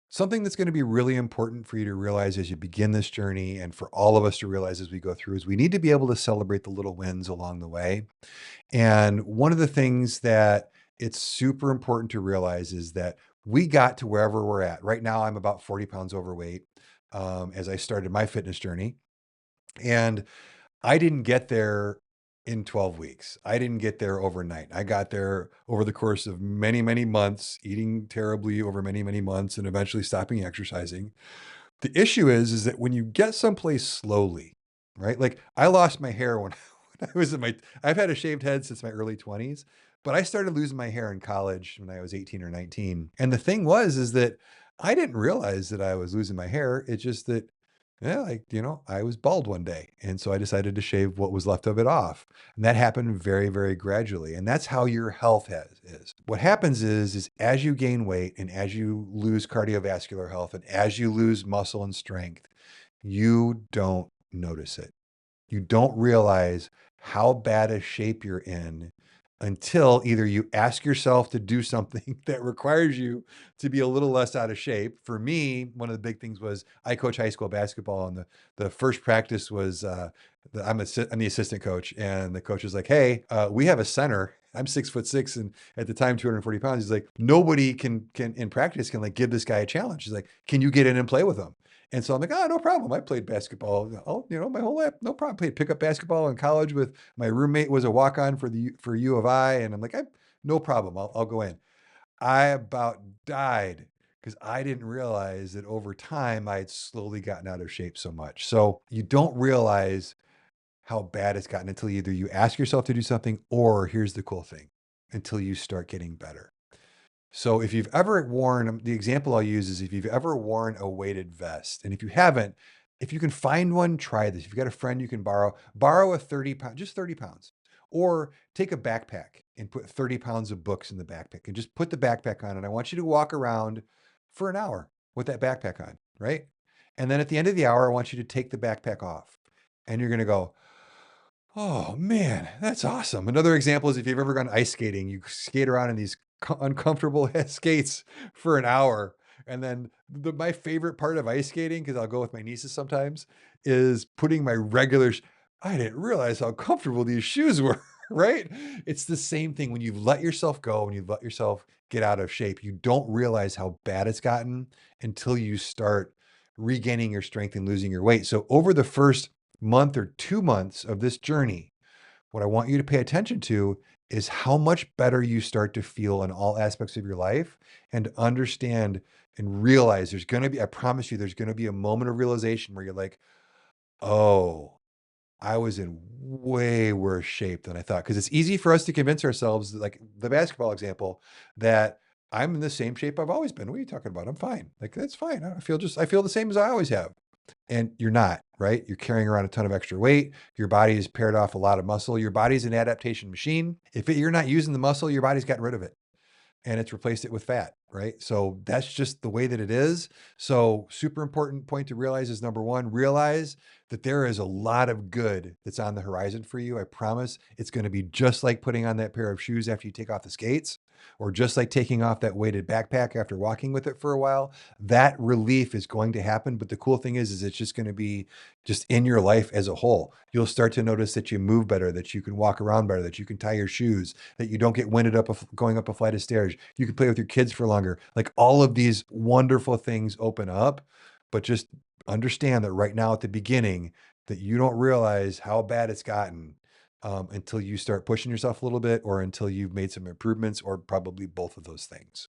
Something that's going to be really important for you to realize as you begin this journey, and for all of us to realize as we go through, is we need to be able to celebrate the little wins along the way. And one of the things that it's super important to realize is that we got to wherever we're at. Right now, I'm about 40 pounds overweight as I started my fitness journey. And I didn't get there in 12 weeks. I didn't get there overnight. I got there over the course of many, many months, eating terribly over many, many months, and eventually stopping exercising. The issue is that when you get someplace slowly, right? Like I lost my hair when, when I was in my, I've had a shaved head since my early 20s, but I started losing my hair in college when I was 18 or 19. And the thing is that I didn't realize that I was losing my hair. It's just that, yeah, like, I was bald one day. And so I decided to shave what was left of it off. And that happened very, very gradually. And that's how your health is. What happens is as you gain weight and as you lose cardiovascular health and as you lose muscle and strength, you don't notice it. You don't realize how bad a shape you're in until either you ask yourself to do something that requires you to be a little less out of shape. For me, one of the big things was I coach high school basketball, and the first practice was I'm the assistant coach, and the coach is like, "Hey, we have a center." I'm 6'6", and at the time 240 pounds. He's like, nobody can in practice can like give this guy a challenge. He's like, "Can you get in and play with him?" And so I'm like, "Oh, no problem. I played basketball, my whole life, no problem. Played pickup basketball in college with my roommate was a walk on for U of I, and I'm like, no problem. I'll go in." I about died because I didn't realize that over time I had slowly gotten out of shape so much. So you don't realize how bad it's gotten until either you ask yourself to do something, or here's the cool thing, until you start getting better. So if you've ever worn, the example I'll use is if you've ever worn a weighted vest, and if you haven't, if you can find one, try this. If you've got a friend you can borrow a 30 pound, just 30 pounds, or take a backpack and put 30 pounds of books in the backpack and just put the backpack on. And I want you to walk around for an hour with that backpack on, right? And then at the end of the hour, I want you to take the backpack off and you're going to go, "Oh man, that's awesome." Another example is if you've ever gone ice skating, you skate around in these uncomfortable skates for an hour. And then my favorite part of ice skating, because I'll go with my nieces sometimes, is putting my I didn't realize how comfortable these shoes were, right? It's the same thing when you've let yourself go, when you've let yourself get out of shape, you don't realize how bad it's gotten until you start regaining your strength and losing your weight. So over the first month or 2 months of this journey, what I want you to pay attention to is how much better you start to feel in all aspects of your life, and understand and realize there's going to be, I promise you, there's going to be a moment of realization where you're like, "Oh, I was in way worse shape than I thought." Because it's easy for us to convince ourselves, like the basketball example, that I'm in the same shape I've always been. What are you talking about? I'm fine. Like, that's fine. I feel the same as I always have. And you're not, right? You're carrying around a ton of extra weight. Your body has paired off a lot of muscle. Your body's an adaptation machine. You're not using the muscle, your body's gotten rid of it and it's replaced it with fat, right? So that's just the way that it is. So super important point to realize is number one, realize that there is a lot of good that's on the horizon for you. I promise it's going to be just like putting on that pair of shoes after you take off the skates, or just like taking off that weighted backpack after walking with it for a while. That relief is going to happen. But the cool thing is it's just going to be just in your life as a whole. You'll start to notice that you move better, that you can walk around better, that you can tie your shoes, that you don't get winded up going up a flight of stairs. You can play with your kids for longer. Like all of these wonderful things open up, but just understand that right now at the beginning, that you don't realize how bad it's gotten until you start pushing yourself a little bit, or until you've made some improvements, or probably both of those things.